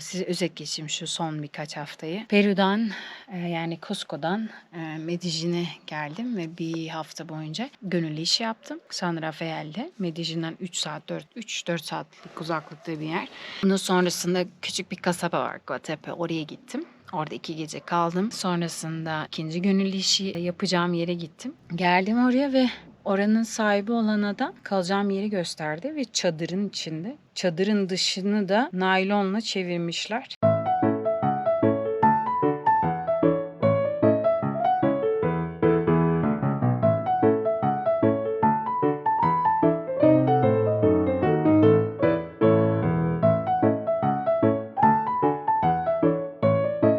Size özet geçeyim şu son birkaç haftayı. Peru'dan yani Cusco'dan Medellin'e geldim ve bir hafta boyunca gönüllü iş yaptım. San Rafael'de. Medellin'den 3-4 saatlik uzaklıkta bir yer. Bunun sonrasında küçük bir kasaba var, Guatepe. Oraya gittim. Orada 2 gece kaldım. Sonrasında ikinci gönüllü işi yapacağım yere gittim. Geldim oraya ve oranın sahibi olan adam kalacağım yeri gösterdi ve çadırın içinde. Çadırın dışını da naylonla çevirmişler.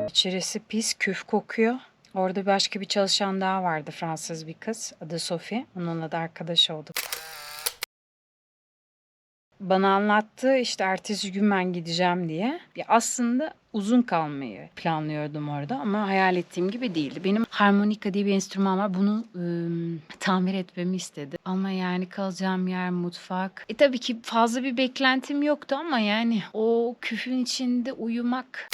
İçerisi pis, küf kokuyor. Orada başka bir çalışan daha vardı, Fransız bir kız. Adı Sophie. Onunla da arkadaş olduk. Bana anlattı işte ertesi gün ben gideceğim diye. Ya aslında uzun kalmayı planlıyordum orada ama hayal ettiğim gibi değildi. Benim harmonika diye bir enstrüman var. Bunu tamir etmemi istedi. Ama yani kalacağım yer mutfak. Tabii ki fazla bir beklentim yoktu ama yani o küfün içinde uyumak...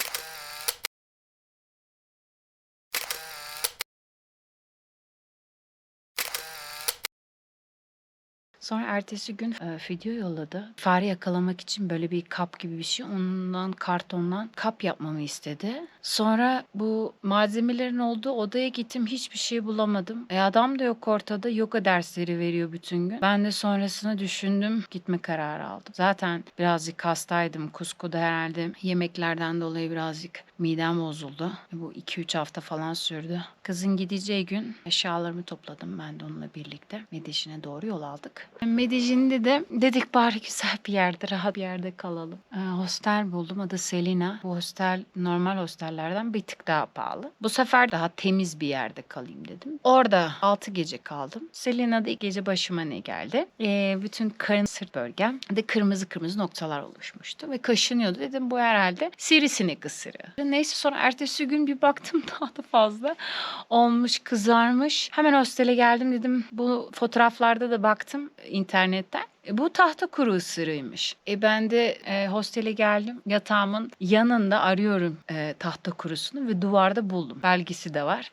Sonra ertesi gün video yolladı. Fare yakalamak için böyle bir kap gibi bir şey. Ondan kartondan kap yapmamı istedi. Sonra bu malzemelerin olduğu odaya gittim. Hiçbir şey bulamadım. Adam da yok ortada. Yoga dersleri veriyor bütün gün. Ben de sonrasını düşündüm. Gitme kararı aldım. Zaten birazcık hastaydım. Cusco'da herhalde yemeklerden dolayı birazcık midem bozuldu. Bu 2-3 hafta falan sürdü. Kızın gideceği gün eşyalarımı topladım ben de onunla birlikte. Medellin'e doğru yol aldık. Medellin'de de dedik bari güzel bir yerde, rahat bir yerde kalalım. Hostel buldum. Adı Selina. Bu hostel normal hostellerden bir tık daha pahalı. Bu sefer daha temiz bir yerde kalayım dedim. Orada 6 gece kaldım. Selina'da ilk gece başıma ne geldi? Bütün karın sırt bölgem de kırmızı kırmızı noktalar oluşmuştu ve kaşınıyordu. Dedim bu herhalde sivrisinek ısırığı. Neyse sonra ertesi gün bir baktım daha da fazla olmuş, kızarmış. Hemen hostele geldim dedim. Bu fotoğraflarda da baktım internetten. Bu tahta kuru ısırığıymış. Ben de hostele geldim. Yatağımın yanında arıyorum tahta kurusunu ve duvarda buldum. Belgesi de var.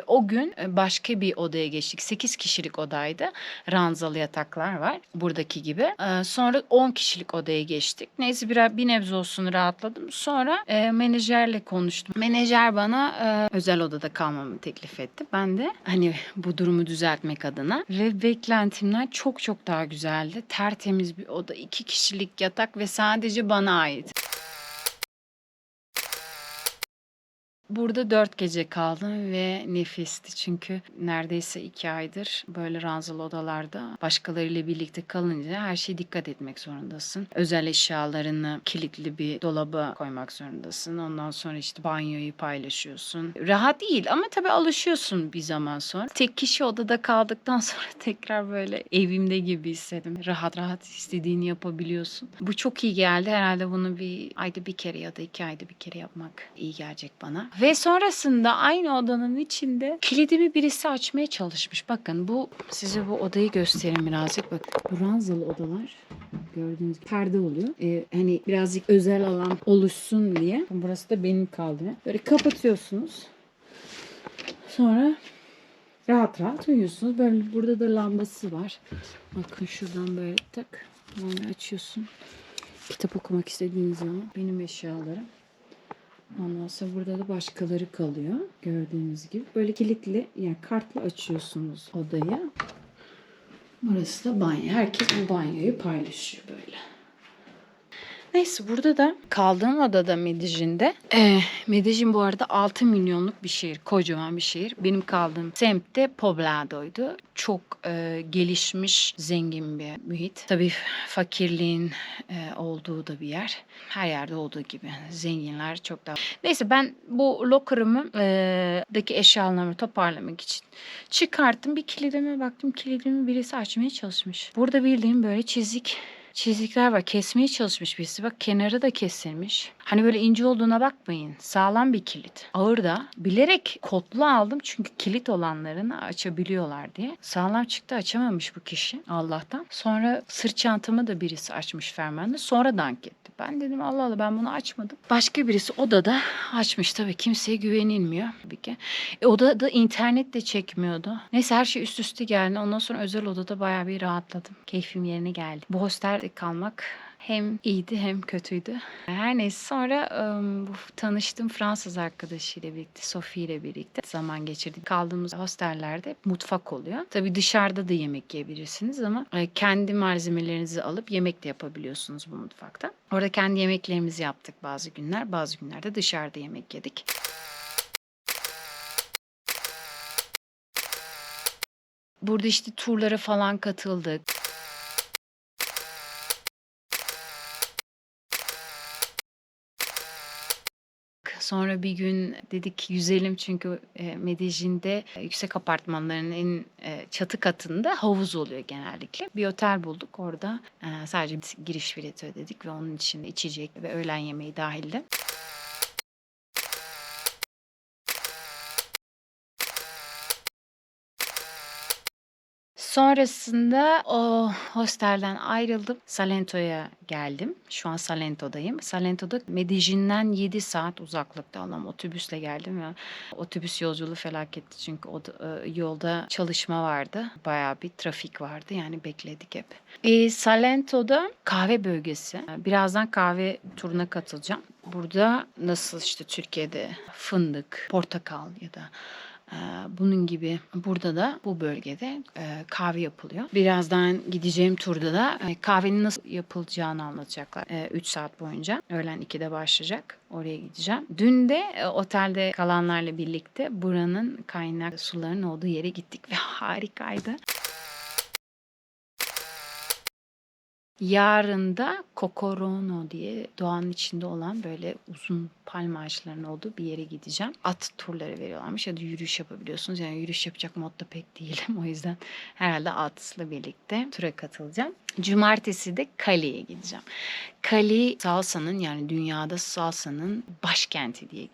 O gün başka bir odaya geçtik. 8 kişilik odaydı. Ranzalı yataklar var. Buradaki gibi. Sonra 10 kişilik odaya geçtik. Neyse bir nebze olsun rahatladım. Sonra menajerle konuştum. Menajer bana özel odada kalmamı teklif etti. Ben de hani bu durumu düzeltmek adına ve beklentimden çok çok daha güzeldi. Tertemiz bir oda, 2 kişilik yatak ve sadece bana ait. Burada 4 gece kaldım ve nefisti çünkü neredeyse 2 aydır böyle ranzalı odalarda başkalarıyla birlikte kalınca her şeye dikkat etmek zorundasın. Özel eşyalarını kilitli bir dolaba koymak zorundasın. Ondan sonra işte banyoyu paylaşıyorsun. Rahat değil ama tabii alışıyorsun bir zaman sonra. Tek kişi odada kaldıktan sonra tekrar böyle evimde gibi hissettim. Rahat rahat istediğini yapabiliyorsun. Bu çok iyi geldi. Herhalde bunu bir ayda bir kere ya da 2 ayda bir kere yapmak iyi gelecek bana. Ve sonrasında aynı odanın içinde kilidimi birisi açmaya çalışmış. Bakın size bu odayı göstereyim birazcık. Bakın bu ranzalı odalar gördüğünüz gibi perde oluyor. Hani birazcık özel alan oluşsun diye. Burası da benim kaldığım. Böyle kapatıyorsunuz. Sonra rahat rahat uyuyorsunuz. Böyle burada da lambası var. Bakın şuradan böyle tak. Böyle açıyorsun. Kitap okumak istediğiniz zaman benim eşyalarım. Ondan sonra burada da başkaları kalıyor. Gördüğünüz gibi. Böyle kilitli yani kartla açıyorsunuz odayı. Burası da banyo. Herkes bu banyoyu paylaşıyor böyle. Neyse burada da kaldığım odada Medellin'de. Medellin bu arada 6 milyonluk bir şehir. Kocaman bir şehir. Benim kaldığım semt de Poblado'ydu. Çok gelişmiş, zengin bir mühit. Tabii fakirliğin olduğu da bir yer. Her yerde olduğu gibi. Zenginler çok daha... Neyse ben bu locker'ımı daki eşyalarımı toparlamak için çıkarttım. Bir kilidime baktım. Kilidimi birisi açmaya çalışmış. Burada bildiğim böyle çizikler var. Kesmeye çalışmış birisi. Bak kenarı da kesilmiş. Hani böyle ince olduğuna bakmayın. Sağlam bir kilit. Ağır da. Bilerek kotlu aldım çünkü kilit olanlarını açabiliyorlar diye. Sağlam çıktı, açamamış bu kişi Allah'tan. Sonra sırt çantamı da birisi açmış fermuarını. Sonra dank etti. Ben dedim Allah Allah, ben bunu açmadım. Başka birisi odada açmış. Tabii kimseye güvenilmiyor. Tabii ki. Odada internet de çekmiyordu. Neyse, her şey üst üste geldi. Ondan sonra özel odada bayağı bir rahatladım. Keyfim yerine geldi. Bu hostelde kalmak hem iyiydi hem kötüydü. Her neyse, sonra bu tanıştığım Fransız arkadaşıyla birlikte, Sophie ile birlikte zaman geçirdik. Kaldığımız hostellerde mutfak oluyor. Tabii dışarıda da yemek yiyebilirsiniz ama kendi malzemelerinizi alıp yemek de yapabiliyorsunuz bu mutfakta. Orada kendi yemeklerimizi yaptık bazı günler. Bazı günlerde dışarıda yemek yedik. Burada işte turlara falan katıldık. Sonra bir gün dedik yüzelim çünkü Medellin'de yüksek apartmanların en çatı katında havuz oluyor genellikle. Bir otel bulduk orada. Sadece giriş bileti ödedik ve onun için içecek ve öğlen yemeği dahildi. Sonrasında o hostelden ayrıldım. Salento'ya geldim. Şu an Salento'dayım. Salento'da Medellin'den 7 saat uzaklıkta olan otobüsle geldim ve otobüs yolculuğu felaketti çünkü yolda çalışma vardı. Bayağı bir trafik vardı, yani bekledik hep. Salento'da kahve bölgesi. Birazdan kahve turuna katılacağım. Burada nasıl işte Türkiye'de fındık, portakal ya da bunun gibi burada da bu bölgede kahve yapılıyor. Birazdan gideceğim turda da kahvenin nasıl yapılacağını anlatacaklar. 3 saat boyunca. Öğlen 2'de başlayacak. Oraya gideceğim. Dün de otelde kalanlarla birlikte buranın kaynak sularının olduğu yere gittik ve harikaydı. Yarın da Cocorono diye doğanın içinde olan böyle uzun palm ağaçlarının olduğu bir yere gideceğim. At turları veriyorlarmış ya da yürüyüş yapabiliyorsunuz. Yani yürüyüş yapacak modda pek değilim. O yüzden herhalde atla birlikte tura katılacağım. Cumartesi de Cali'ye gideceğim. Cali salsanın, yani dünyada salsanın başkenti diye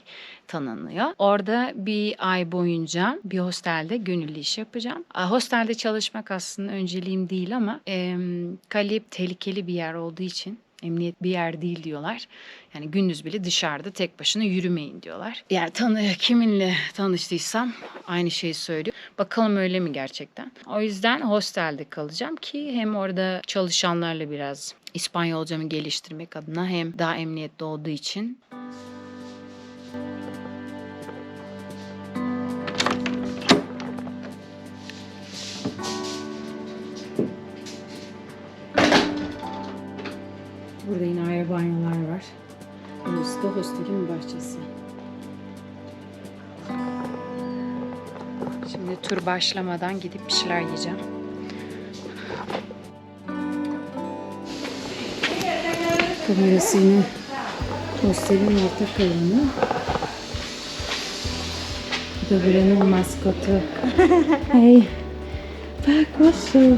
tanınıyor. Orada bir ay boyunca bir hostelde gönüllü iş yapacağım. Hostelde çalışmak aslında önceliğim değil ama Cali tehlikeli bir yer olduğu için, emniyet bir yer değil diyorlar. Yani gündüz bile dışarıda tek başına yürümeyin diyorlar. Yani kiminle tanıştıysam aynı şeyi söylüyor. Bakalım öyle mi gerçekten? O yüzden hostelde kalacağım ki hem orada çalışanlarla biraz İspanyolcamı geliştirmek adına hem daha emniyetli olduğu için. Burada yine ayrı banyolar var. Burası da hostelin bahçesi. Şimdi tur başlamadan gidip bir şeyler yiyeceğim. Burası yine hostelin ortak alanı. Bu da buranın maskotu. Hey, bak Osu.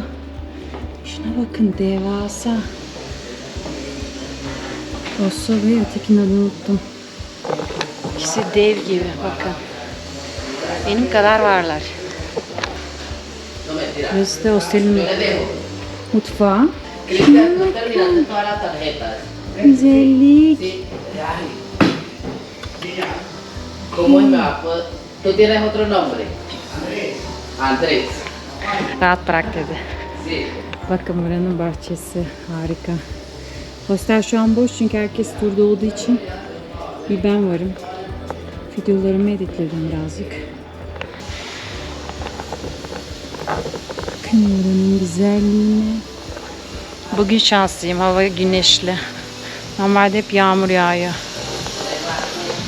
Şuna bakın, devasa. Osu ve ötekinin adını unuttum. İkisi dev gibi, bakın. Benim kadar varlar. Burası da hostelin mutfağı. Güzellik. Rahat bırak dedi. Bakın buranın bahçesi harika. Hostel şu an boş çünkü herkes turda olduğu için bir ben varım. Videolarımı editledim birazcık. Bakın buranın güzelliğine. Bugün şanslıyım. Hava güneşli. Normalde hep yağmur yağıyor.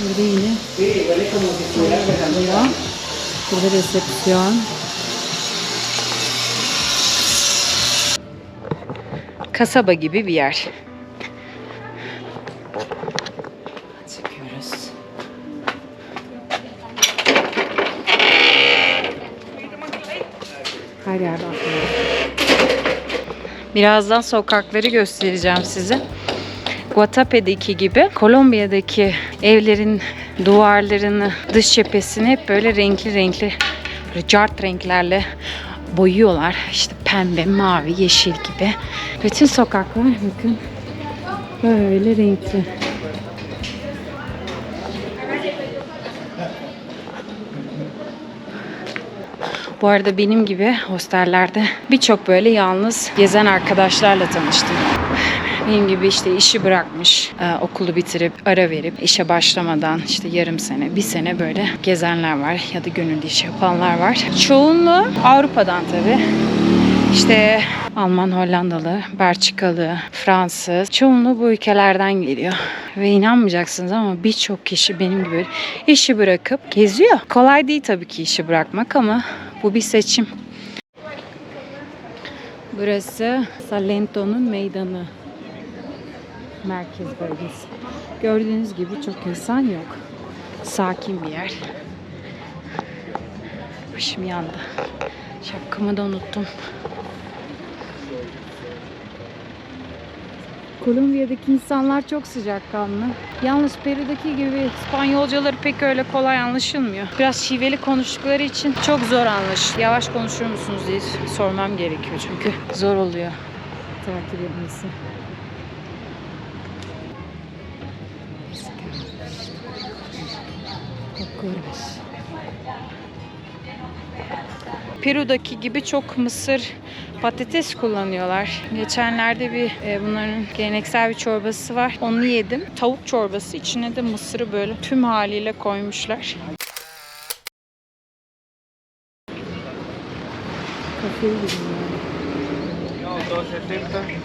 Burada yine burada resepsiyon. Kasaba gibi bir yer. Çıkıyoruz. Her yerde atlıyor. Birazdan sokakları göstereceğim size. Guatape'deki gibi Kolombiya'daki evlerin duvarlarını, dış cephesini hep böyle renkli renkli, böyle cart renklerle boyuyorlar. İşte pembe, mavi, yeşil gibi. Bütün sokaklar bakın böyle renkli. Bu arada benim gibi hostellerde birçok böyle yalnız gezen arkadaşlarla tanıştım. Benim gibi işte işi bırakmış, okulu bitirip ara verip işe başlamadan işte yarım sene, bir sene böyle gezenler var ya da gönüllü iş yapanlar var. Çoğunluğu Avrupa'dan tabii. İşte Alman, Hollandalı, Belçikalı, Fransız, çoğunluğu bu ülkelerden geliyor. Ve inanmayacaksınız ama birçok kişi benim gibi işi bırakıp geziyor. Kolay değil tabii ki işi bırakmak ama bu bir seçim. Burası Salento'nun meydanı. Merkez bölgesi. Gördüğünüz gibi çok insan yok. Sakin bir yer. Başım yandı. Şapkamı da unuttum. Kolombiya'daki insanlar çok sıcakkanlı. Yalnız Peru'daki gibi İspanyolcaları pek öyle kolay anlaşılmıyor. Biraz şiveli konuştukları için çok zor anlaşılıyor. Yavaş konuşur musunuz diye sormam gerekiyor çünkü zor oluyor takip etmesi. Peru'daki gibi çok mısır, patates kullanıyorlar. Geçenlerde bunların geleneksel bir çorbası var. Onu yedim. Tavuk çorbası, içine de mısırı böyle tüm haliyle koymuşlar. Kafeye gidin yani.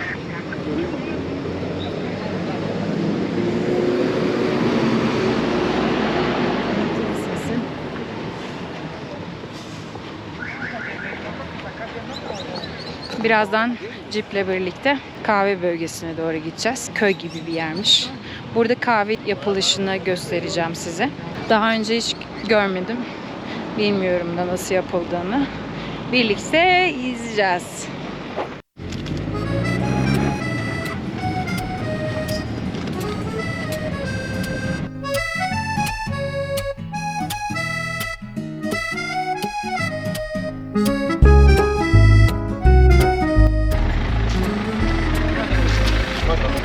Birazdan ciple birlikte kahve bölgesine doğru gideceğiz. Köy gibi bir yermiş. Burada kahve yapılışını göstereceğim size. Daha önce hiç görmedim. Bilmiyorum da nasıl yapıldığını. Birlikte izleyeceğiz.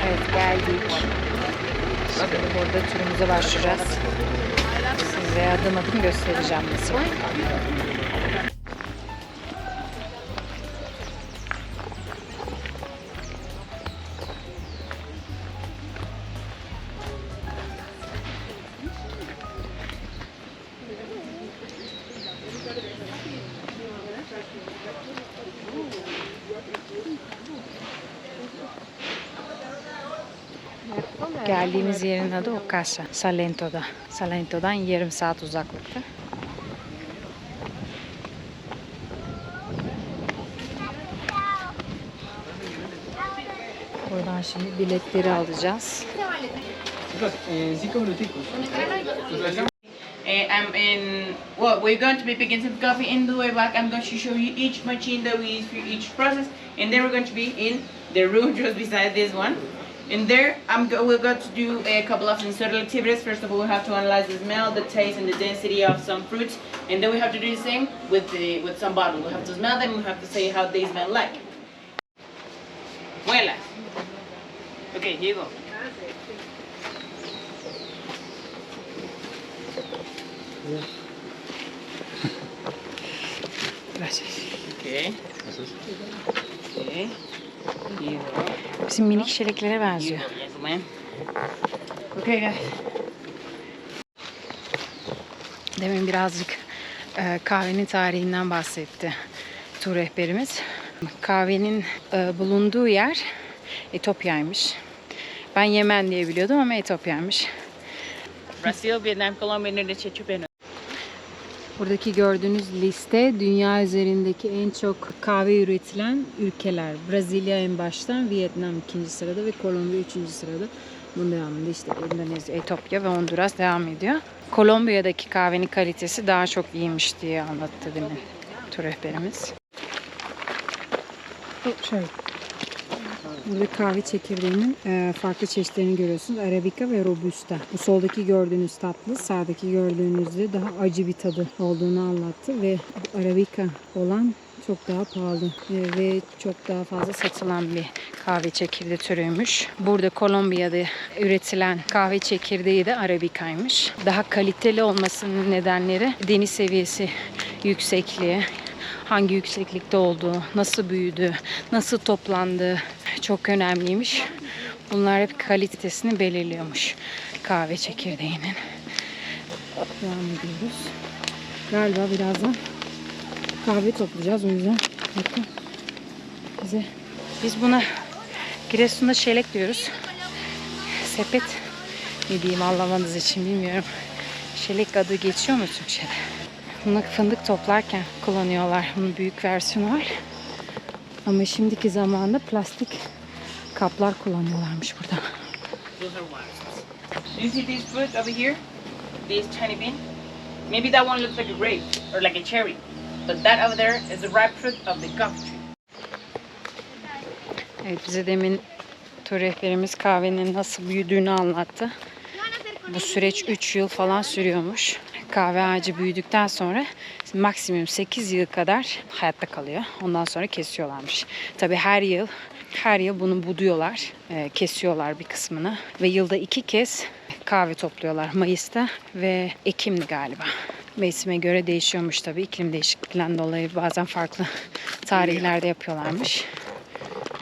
Evet, geldik. Şimdi burada turumuza başlayacağız. Size adım adım göstereceğim nasıl. Geldiğimiz yerin adı Ocasa, Salento'da. Salento'dan yarım saat uzaklıkta. Buradan şimdi biletleri alacağız. Well, we're going to be picking some coffee in the way back. I'm going to show you each machine that we use for each process, and then we're going to be in the room just beside this one. In there, we're going to do a couple of sensorial activities. First of all, we have to analyze the smell, the taste, and the density of some fruits, and then we have to do the same with some bottles. We have to smell them. We have to say how they smell like. Huela. Okay, here you go. Gracias. Okay. Okay. Here you go. Bizim minik şeleklere benziyor. Okay, guys. Demin birazcık kahvenin tarihinden bahsetti tur rehberimiz. Kahvenin bulunduğu yer Etiyopya'ymış. Ben Yemen diye biliyordum ama Etiyopya'ymış. Brasil, Vietnam, Colombia, Indonesia, Japan. Buradaki gördüğünüz liste dünya üzerindeki en çok kahve üretilen ülkeler. Brezilya en başta, Vietnam ikinci sırada ve Kolombiya üçüncü sırada. Bunun devamında işte Endonezya, Etiyopya ve Honduras devam ediyor. Kolombiya'daki kahvenin kalitesi daha çok iyiymiş diye anlattı demin tur rehberimiz. Şöyle. Burada kahve çekirdeğinin farklı çeşitlerini görüyorsunuz. Arabica ve Robusta. Bu soldaki gördüğünüz tatlı, sağdaki gördüğünüzde daha acı bir tadı olduğunu anlattı ve bu Arabica olan çok daha pahalı ve çok daha fazla satılan bir kahve çekirdeği türüymüş. Burada Kolombiya'da üretilen kahve çekirdeği de Arabica'ymış. Daha kaliteli olmasının nedenleri deniz seviyesi yüksekliği, hangi yükseklikte olduğu, nasıl büyüdü, nasıl toplandığı çok önemliymiş. Bunlar hep kalitesini belirliyormuş kahve çekirdeğinin. Devam ediyoruz. Galiba birazdan kahve toplayacağız, o yüzden bakın bize. Biz buna Giresun'da şelek diyoruz. Sepet ne diyeyim anlamanız için bilmiyorum. Şelek adı geçiyor mu Türkçe'de? Bunu fındık toplarken kullanıyorlar. Bunun büyük versiyonu var. Ama şimdiki zamanda plastik kaplar kullanıyorlarmış burada. Those are wasps. Do you see this fruit over here? This tiny bean? Maybe that one looks like a grape or like a cherry. But that over there is the ripe fruit of the coffee tree. Evet, bize demin tur rehberimiz kahvenin nasıl büyüdüğünü anlattı. Bu süreç 3 yıl falan sürüyormuş. Kahve ağacı büyüdükten sonra maksimum 8 yıl kadar hayatta kalıyor. Ondan sonra kesiyorlarmış. Tabii her yıl bunu buduyorlar, kesiyorlar bir kısmını ve yılda 2 kez kahve topluyorlar. Mayıs'ta ve Ekim'di galiba. Mevsime göre değişiyormuş tabii. İklim değişikliğinden dolayı bazen farklı tarihlerde yapıyorlarmış.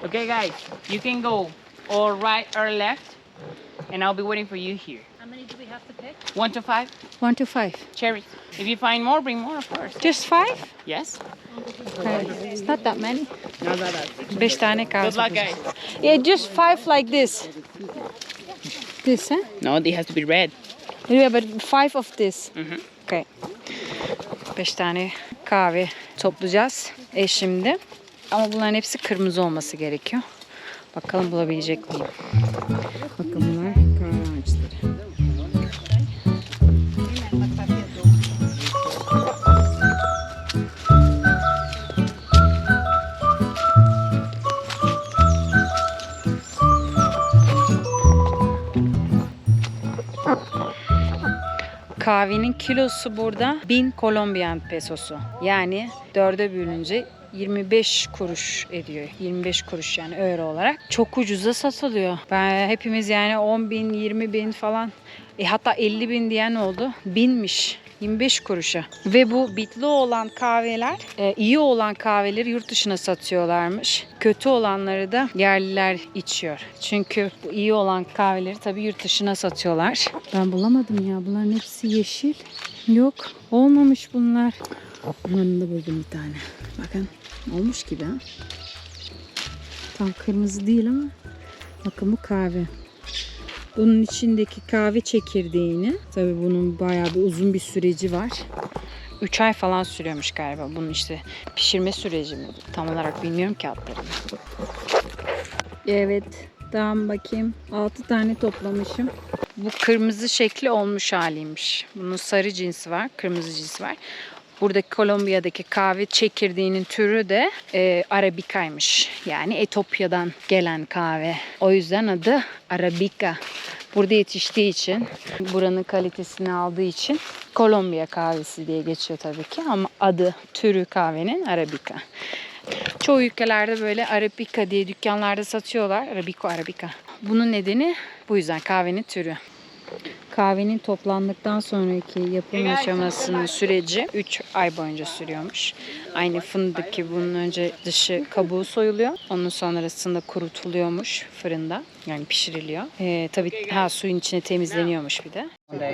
Okay, guys, you can go or right or left, and I'll be waiting for you here. How many do we have to pick? 1 to 5 1 to 5. cherries. If you find more, bring more, of course. Just 5? Yes. It's not that many. No, that. 5 tane kahve Good luck, toplayacağız. guys. Yeah, just 5 like this. This, huh? No, they have to be red. Yeah, but 5 of this. Mhm. Okay. 5 tane kahve toplayacağız şimdi. Ama bunların hepsi kırmızı olması gerekiyor. Bakalım bulabilecek miyim? Bakın bunlar kahve ağaçları. Kahvenin kilosu burada 1000 Kolombiyan pesosu. Yani 4'e bölünce 25 kuruş ediyor. 25 kuruş yani euro olarak. Çok ucuza satılıyor. Hepimiz yani 10 bin, 20 bin falan. Hatta 50 bin diyen oldu. 1000'miş. 25 kuruşa. Ve bu bitli olan kahveler, iyi olan kahveleri yurt dışına satıyorlarmış. Kötü olanları da yerliler içiyor. Çünkü bu iyi olan kahveleri tabii yurt dışına satıyorlar. Ben bulamadım ya. Bunların hepsi yeşil. Yok. Olmamış bunlar. Bunların da buldum bir tane. Bakın. Olmuş gibi ha. Tam kırmızı değil ama. Bakın bu kahve. Bunun içindeki kahve çekirdeğini, tabii bunun bayağı bir uzun bir süreci var. 3 ay falan sürüyormuş galiba. Bunun işte pişirme süreci mi? Tam olarak bilmiyorum ki adlarını. Evet. Tamam bakayım. 6 tane toplamışım. Bu kırmızı şekli olmuş haliymiş. Bunun sarı cinsi var, kırmızı cinsi var. Buradaki Kolombiya'daki kahve çekirdeğinin türü de Arabica'ymış. Yani Etiyopya'dan gelen kahve. O yüzden adı Arabica. Burada yetiştiği için, buranın kalitesini aldığı için Kolombiya kahvesi diye geçiyor tabii ki. Ama adı, türü kahvenin Arabica. Çoğu ülkelerde böyle Arabica diye dükkanlarda satıyorlar. Arabica. Bunun nedeni bu yüzden kahvenin türü. Kahvenin toplandıktan sonraki yapım aşamasının süreci 3 ay boyunca sürüyormuş. Aynı fındık gibi bunun önce dışı kabuğu soyuluyor. Onun sonrasında kurutuluyormuş fırında. Yani pişiriliyor. Tabii suyun içine temizleniyormuş bir de. Okay.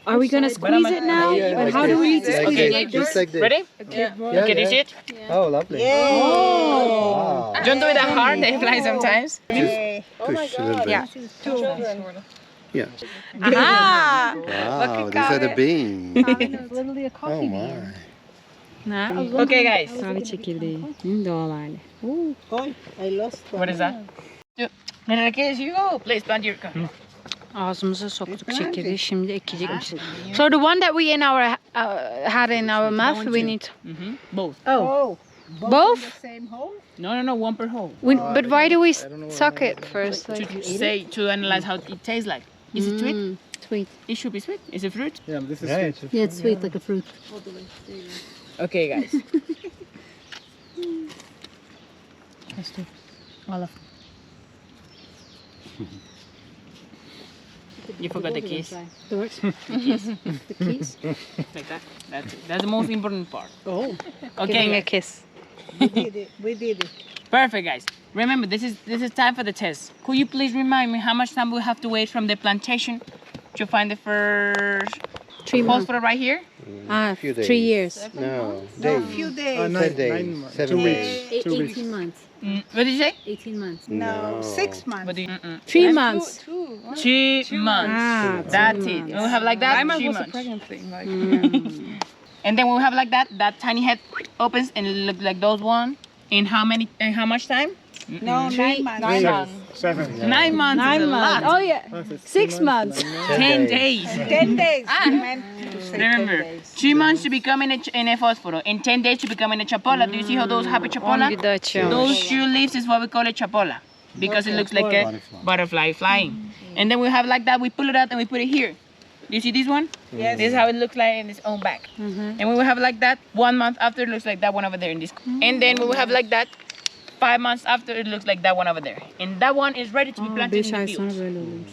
Are we gonna squeeze it now? But how do we need to squeeze Okay, it? Just like this. Ready? Yeah, Okay, this yeah. it? Oh, lovely. Oh. Wow. Don't do it that hard, they fly sometimes. Push a little bit. Yeah. Yeah. Aha! Wow, these are the beans. Oh my. Ha? Okay, guys. Kahve çekirdeği. Doğal hali. What is that? Enriquez, you go. Please plant your car. Ağzımıza soktuk çekirdeği. Şimdi ekecekmiş. So the one that we had in our mouth, we need. Both. Oh. Both? The same hole? No, one per hole. But why do we suck it first? Like, To analyze how it tastes like. Is it sweet? Sweet. It should be sweet. Is it fruit? Yeah, this is Yeah, sweet. Yeah, it's sweet like a fruit. Okay, guys. All of You forgot the keys. the what? The keys? Like that. That's the most important part. Oh, Giving a Okay, kiss. we did it. We did it. perfect, guys. Remember, this is time for the test. Could you please remind me how much time we have to wait from the plantation to find the first 3 months. phosphor right here? Ah, Few 3 days. years. No, A days. few days. 10 days. 7 days. 18 months. What did you say? 18 months. No. 6 months. What do you, 3 months. 2 months. Ah, That's it. And we'll have like that. 2 months. And then we'll have like that. That tiny head opens and it looks like those one. In how many? In how much time? No, 9 months. 9 months. 7. 9 months. 9 is a months. lot. Oh, yeah. 6 months. 10 days. 10 days. I meant to say 10 Remember, days. 3 months to become in a phosphoro, and 10 days to become in a chapola. Do you see how those happy chapola? Bir de açıyormuş. Those shoe leaves is what we call a chapola, because it looks like a butterfly flying. And then we have like that. We pull it out and we put it here. Do you see this one? Yes. This is how it looks like in its own back. And we will have like that 1 month after it looks like that one over there in this. And then we will have like that 5 months after it looks like that one over there. And that one is ready to be planted in the field. böyle oluyormuş.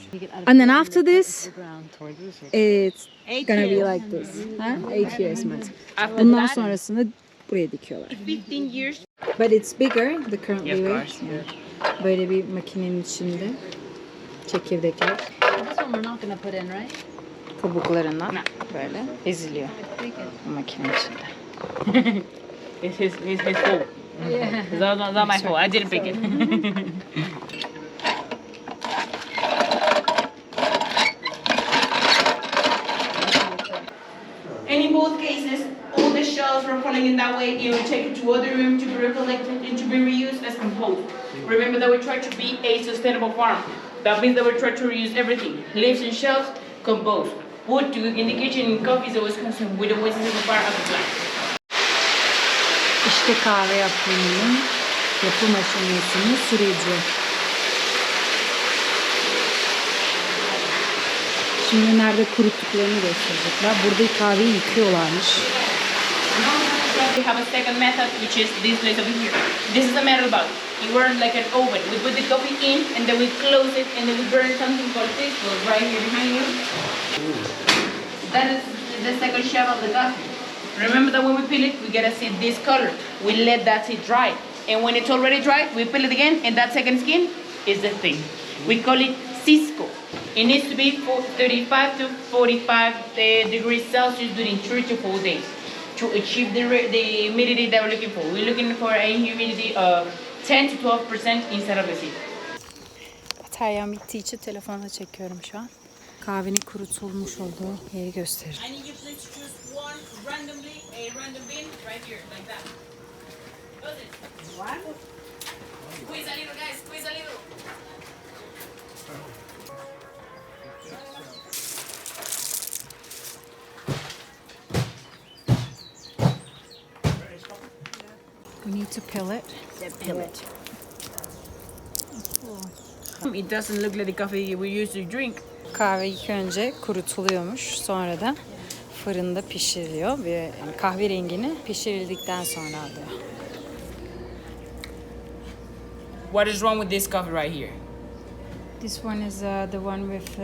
And then after this, it's gonna be like this. Huh? 8 years max. After Bundan that, sonrasını buraya dikiyorlar. 15 years. But it's bigger, the currently Of way. course. Böyle bir makinenin içinde çekirdekler. Kabuklarından böyle eziliyor bu makine içinde. It's his fault. It's not my fault. I didn't pick it. And in both cases, all the shells were falling in that way. You will take it to other room to be recollected and to be reused as compost. Remember that we try to be a sustainable farm. That means that we try to reuse everything. Leaves and shells, compost. Wood to in the kitchen and coffee is always consumed with the waste of the part of the plant. İşte kahve yapımının yapım aşamasının süreci. Şimdi nerede kuruttuklarını gösterecekler. Burada kahveyi yıkıyorlarmış. We have a second method, which is this place over here. This is a metal bag. It works like an oven. We put the coffee in, and then we close it, and then we burn something called pisco right here behind you. That is the second shelf of the coffee. Remember that when we peel it, we get to see this color. We let that sit dry. And when it's already dry, we peel it again, and that second skin is the thing. We call it Cisco. It needs to be 35 to 45 degrees Celsius during 3 to 4 days to achieve the humidity that we're looking for. We're looking for a humidity of 10 to 12% inside of the seed. Bataryam bittiği için telefonla çekiyorum şu an. Kahvenin kurutulmuş olduğu yeri göstereceğim. I need you please to choose one randomly, a random bin right here, like that. Close it. One. Squeeze a little, guys, squeeze a little. We need to peel it. It doesn't look like the coffee we used to drink. Kahve ilk önce kurutuluyormuş. Sonra da fırında pişiriliyor ve yani kahverengini pişirildikten sonra alıyor. What is wrong with this coffee right here? This one is the one with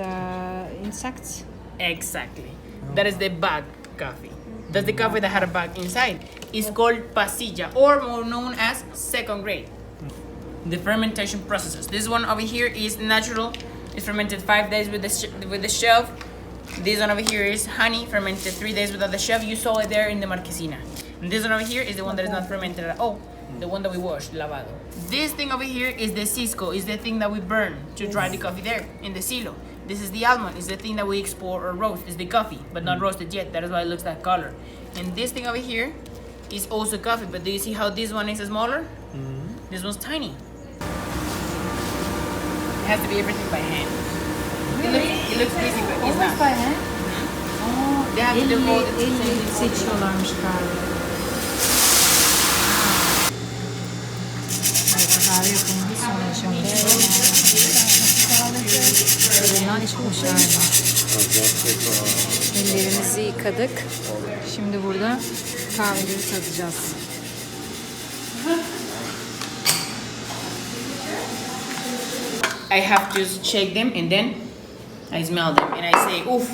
insects. Exactly. That is the bag coffee. That's the coffee that had a bag inside. It's called pasilla, or more known as second grade. The fermentation processes. This one over here is natural. It's fermented 5 days with the shelf. This one over here is honey, fermented 3 days without the shelf. You saw it there in the marquesina. And this one over here is the one that is not fermented at all. The one that we washed, lavado. This thing over here is the cisco, is the thing that we burn to dry the coffee there in the silo. This is the almond, is the thing that we export or roast, is the coffee, but not roasted yet. That is why it looks that color. And this thing over here is also coffee, but do you see how this one is smaller? This one's tiny. It has to be everything by hand. It looks easy, but it's not. by hand? They have to do all the Elle seçiyorlarmış kahve. yapılmış son aşamada. Fırından çıkmışlardı. Ellerimizi yıkadık. Şimdi burada kahveleri tadacağız. I have to shake them and then I smell them and I say, oof,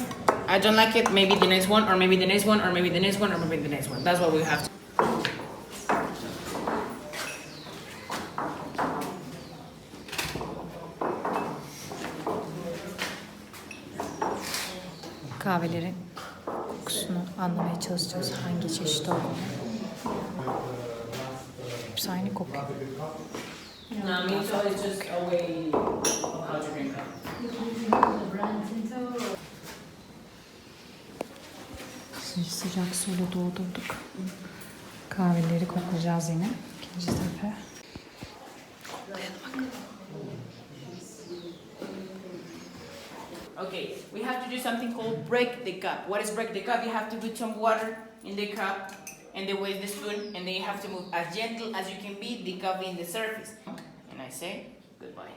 I don't like it. Maybe the next one, or maybe the next one, or maybe the next one, or maybe the next one. That's what we have to. Kahvelerin kokusunu anlamaya çalışacağız. Hangi çeşit olduğunu. Hepsi aynı kokuyor. So it's just a way of how to drink coffee. Sıcak suyla doldurduk. Kahveleri koklayacağız yine. İkinci sefer. Okay, we have to do something called break the cup. What is break the cup? You have to put some water in the cup and then with the spoon, and then you have to move as gentle as you can be the coffee in the surface. And I say goodbye.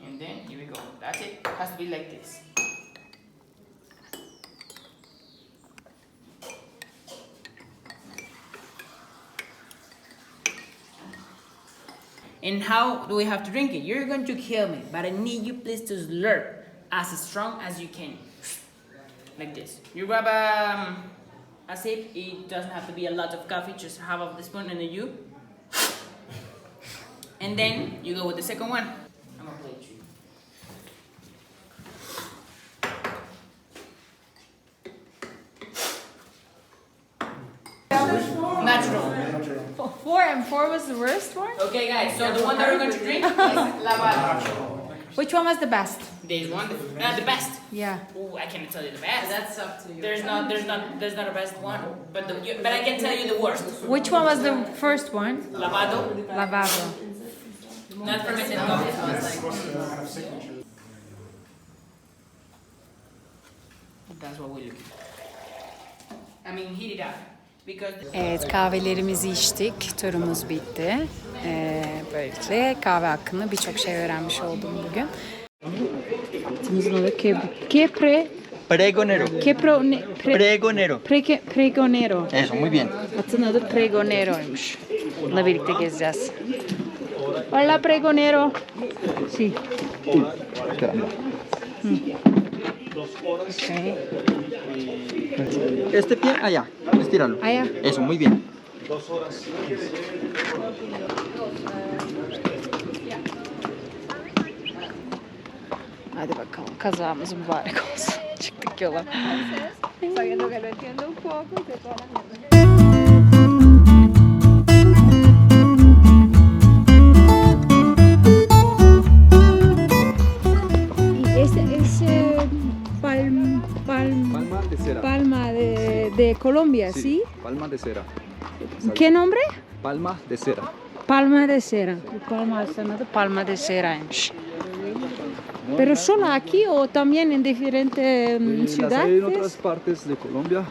And then here we go. That's it. It has to be like this. And how do we have to drink it? You're going to kill me, but I need you please to slurp as strong as you can. Like this. You grab a sip. It doesn't have to be a lot of coffee, just half of the spoon and then you. And then you go with the second one. I'm gonna play you. Natural. Four was the worst one? Okay, guys, so the one that we're going to drink is lavado. Which one was the best? This one, the best. Yeah. Ooh, I cannot tell you the best. That's up to you. There's not a best one, but but I can tell you the worst. Which one was the first one? Lavado, Lavabo. not fermented coffee. That's what we look at. I mean, heat it up because. Evet, kahvelerimizi içtik. Turumuz bitti. Böylelikle kahve hakkında birçok şey öğrenmiş oldum bugün. Pregonero. Pregonero. Pregonero. Eso, muy bien. Atın adı Pregonero'ymuş. Bununla birlikte gezeceğiz. Hola Pregonero. Sí. Okay. Este pie allá, estíralo. Allá. Eso, muy bien. Hadi bakalım, kazamız mübarek olsun. Çıktık yola. Sabiendo que lo entiendo un poco y de todas las Palma de Colombia, ¿sí? Palma de cera. ¿Qué nombre? Palma de cera. Palma de cera. Palma adı Palma de Cera'ymış. ¿Pero solo aquí o también en diferentes Las hay en otras ciudades? partes de Colombia,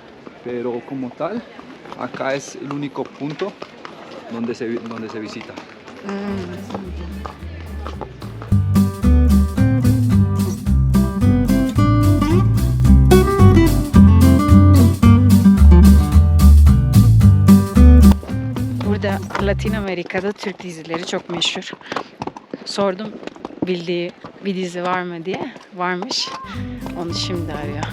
pero como tal, acá es el único punto donde se visita. Burada Latin Amerika'da Türk dizileri çok meşhur. Sordum bildiği bir dizi var mı diye. Varmış. Onu şimdi arıyor.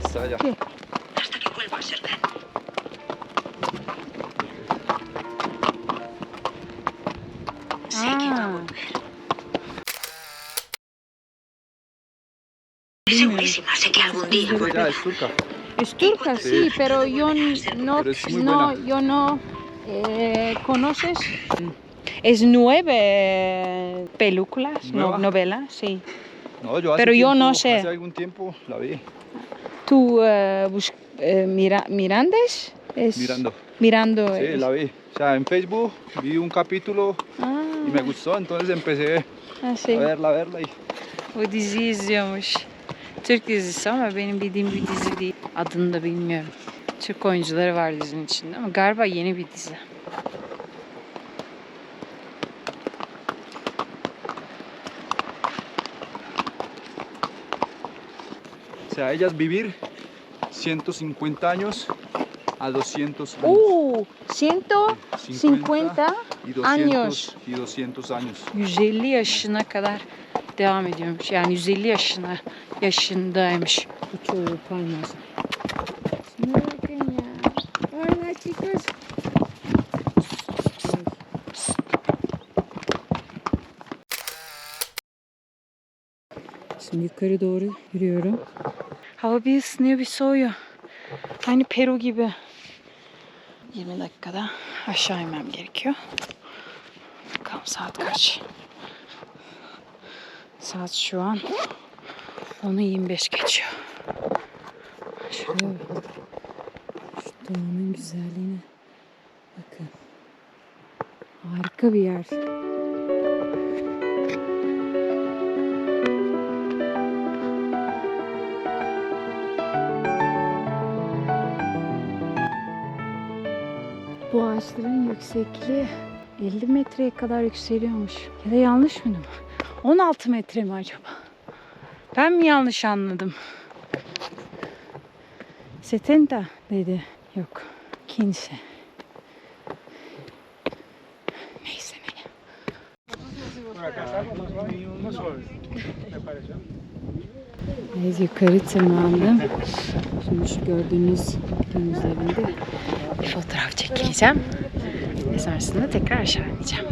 Está allá. Segurísima, sé que algún día. Ya, es turca. Es turca, sí, pero yo no, Pero es muy no, buena. yo no ¿conoces? Es nueve películas, ¿Nueva? novela, sí. No, yo hace Pero yo no tiempo- sé. Hace algún tiempo la vi. ¿Tú Mirandes? Es mirando. mirando. Sí, la vi. O sea, en Facebook vi un capítulo y me gustó, entonces empecé Sí. a verla y O diziyi izliyormuş. Türk dizisi ama benim bildiğim bir dizi değil. Adını da bilmiyorum. Türk oyuncuları var dizinin içinde ama galiba yeni bir dizi. o sea, ellas vivir 150 años a 200 años. 150 y 200 años. y 200 años. 150 yaşına kadar devam ediyormuş. Yani 150 yaşındaymış. Mucho palmas. Muy pequeña. Hola chicos. Şimdi yukarı doğru yürüyorum. Hava bir ısınıyor bir soğuyor. Aynı Peru gibi. 20 dakikada aşağı inmem gerekiyor. Bakalım saat kaç? Saat şu an 10'u 25 geçiyor. Şöyle şu doğanın güzelliğine bakın. Harika bir yer. Bu ağaçların yüksekliği 50 metreye kadar yükseliyormuş. Ya da yanlış mıydım? 16 metre mi acaba? Ben mi yanlış anladım? 70 dedi. Yok. 15. Neyse ne. Evet, yukarı tırmandım. Şimdi şu gördüğünüz gün üzerinde Bir fotoğraf çekeceğim. Ve sonrasında tekrar aşağı ineceğim.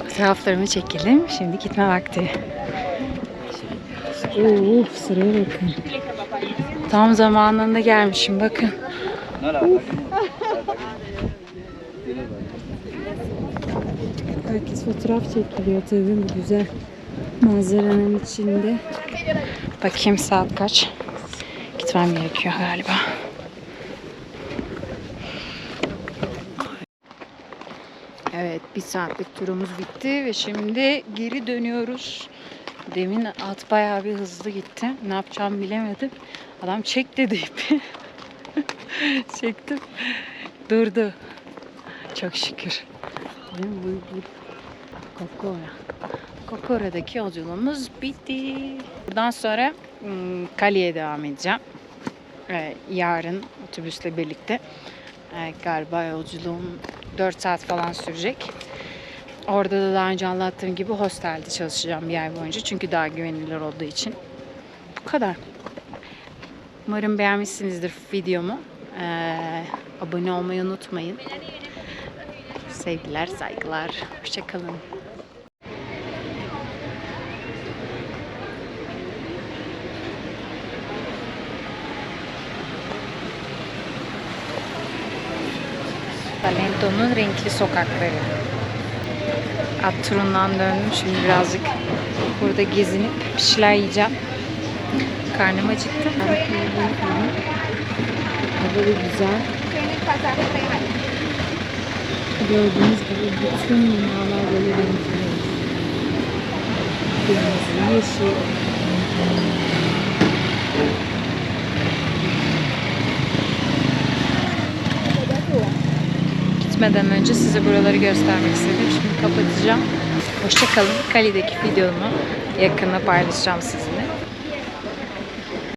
Fotoğraflarımı çekelim. Şimdi gitme vakti. Oo, sıraya bakın. Tam zamanında gelmişim bakın. Herkes fotoğraf çekiliyor tabii bu güzel manzaranın içinde. Bakayım saat kaç. Gitmem gerekiyor galiba. Evet, bir saatlik turumuz bitti ve şimdi geri dönüyoruz. Demin at bayağı bir hızlı gitti. Ne yapacağımı bilemedim. Adam çek dedi ipi. Çektim. Durdu. Çok şükür. Bu Kokora. Kokora'daki yolculuğumuz bitti. Buradan sonra Cali'ye devam edeceğim. Yarın otobüsle birlikte. Galiba yolculuğum 4 saat falan sürecek. Orada da daha önce anlattığım gibi hostelde çalışacağım bir ay boyunca. Çünkü daha güvenilir olduğu için. Bu kadar. Umarım beğenmişsinizdir videomu. Abone olmayı unutmayın. Sevgiler, saygılar. Hoşçakalın. Salento'nun renkli sokakları. At turundan döndüm. Şimdi birazcık burada gezinip bir şeyler yiyeceğim. Karnım acıktı. Hava da güzel. Gördüğünüz gibi bütün binalar böyle renkli. Kırmızı, yeşil. Gitmeden önce size buraları göstermek istedim. Şimdi kapatacağım. Hoşça kalın. Cali'deki videomu yakında paylaşacağım sizinle.